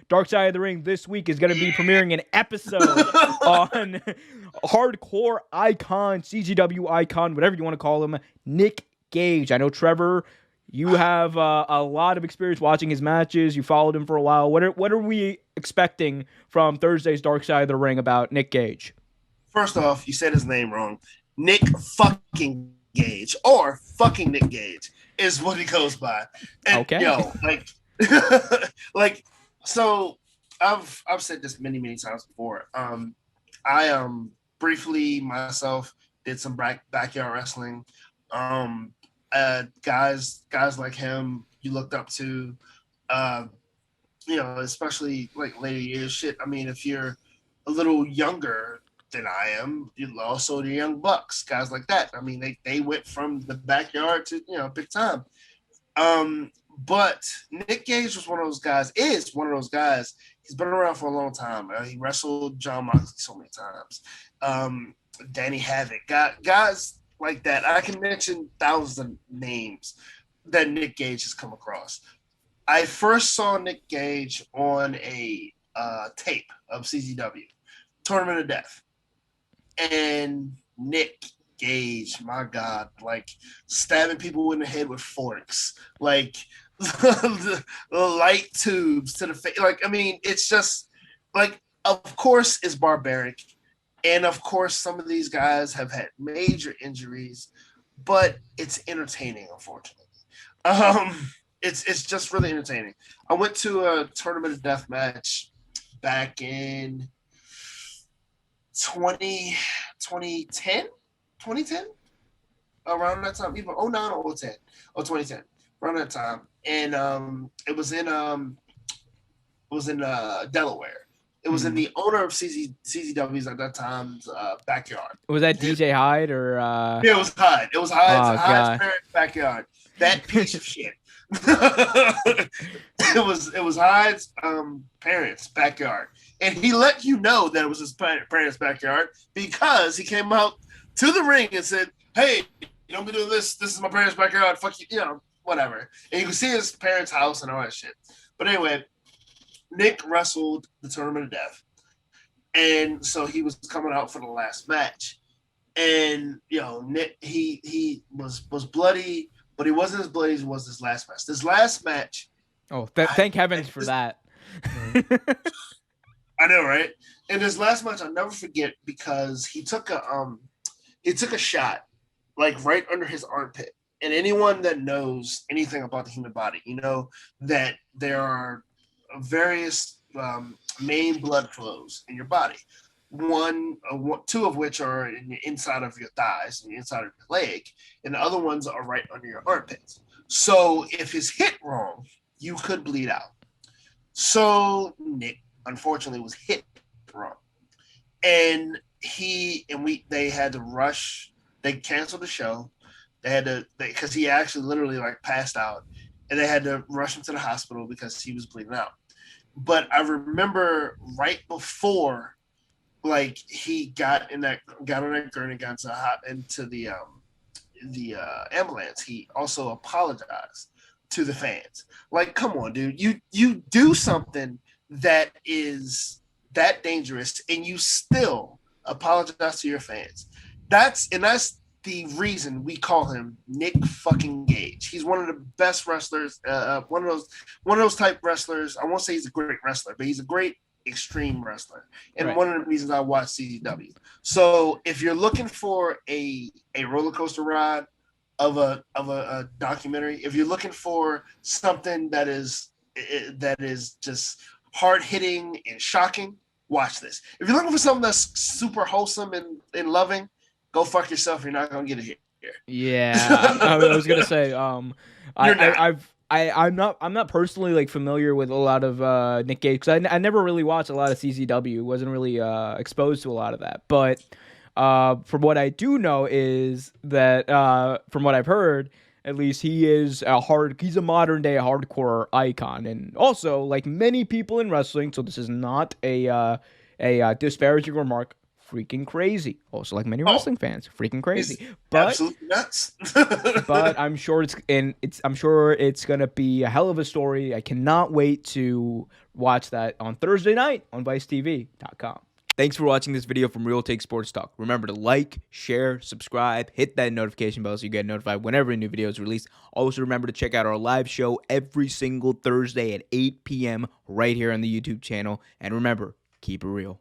Dark Side of the Ring this week is going to be premiering an episode on hardcore icon, CZW icon, whatever you want to call him, Nick Gage. I know, Trevor, you have a lot of experience watching his matches. You followed him for a while. What are we expecting from Thursday's Dark Side of the Ring about Nick Gage? First off, you said his name wrong. Nick fucking Gage, or fucking Nick Gage is what he goes by. And, okay. Yo, so I've said this many times before. I briefly myself did some backyard wrestling. Guys like him you looked up to, especially like later years. Shit, I mean, if you're a little younger than I am, you also the Young Bucks, guys like that. I mean, they went from the backyard to big time. But Nick Gage was one of those guys. Is one of those guys. He's been around for a long time. He wrestled John Moxley so many times. Danny Havoc, guys like that. I can mention thousands of names that Nick Gage has come across. I first saw Nick Gage on a tape of CZW, Tournament of Death. And Nick Gage, my God, like stabbing people in the head with forks, like the light tubes to the face. Like, I mean, it's just like, of course, it's barbaric. And of course, some of these guys have had major injuries, but it's entertaining, unfortunately. It's just really entertaining. I went to a Tournament of Death match back in 2010, around that time, either 09 or 10 or 2010, around that time. And it was in Delaware. It was in the owner of CZW's at that time's backyard. Was that DJ Hyde or? Yeah, it was Hyde. It was Hyde's parents' backyard. That piece of shit. It was Hyde's parents' backyard, and he let you know that it was his parents' backyard because he came out to the ring and said, "Hey, you don't be doing this. This is my parents' backyard. Fuck you, whatever." And you can see his parents' house and all that shit. But anyway, Nick wrestled the Tournament of Death, and so he was coming out for the last match, and Nick he was bloody. But he wasn't as bloody as he was his last match. This last match. Oh, thank heavens for that. I know, right? And this last match, I'll never forget because he took a shot like right under his armpit. And anyone that knows anything about the human body, that there are various main blood flows in your body. Two of which are in the inside of your thighs and the inside of your leg, and the other ones are right under your armpits. So if it's hit wrong, you could bleed out. So Nick, unfortunately, was hit wrong, and they had to rush. They canceled the show. They had to because he actually literally like passed out, and they had to rush him to the hospital because he was bleeding out. But I remember right before. Like he got on that gurney, got into the ambulance. He also apologized to the fans. Like, come on, dude, you do something that is that dangerous, and you still apologize to your fans. That's the reason we call him Nick fucking Gage. He's one of the best wrestlers. One of those type wrestlers. I won't say he's a great wrestler, but he's a great extreme wrestler, and right. One of the reasons I watch CZW. So if you're looking for a roller coaster ride of a documentary, if you're looking for something that is just hard hitting and shocking, watch this. If you're looking for something that's super wholesome and loving, go fuck yourself. You're not gonna get it here. Yeah, I was gonna say I'm not personally like familiar with a lot of Nick Gage because I never really watched a lot of CZW. Wasn't really exposed to a lot of that. But from what I do know is that from what I've heard, at least he's a modern day hardcore icon, and also like many people in wrestling. So this is not a disparaging remark. Freaking crazy. Also, like many wrestling fans, freaking crazy. But absolutely nuts. but I'm sure it's gonna be a hell of a story. I cannot wait to watch that on Thursday night on ViceTV.com. Thanks for watching this video from Real Take Sports Talk. Remember to like, share, subscribe, hit that notification bell so you get notified whenever a new video is released. Also, remember to check out our live show every single Thursday at 8 p.m. right here on the YouTube channel. And remember, keep it real.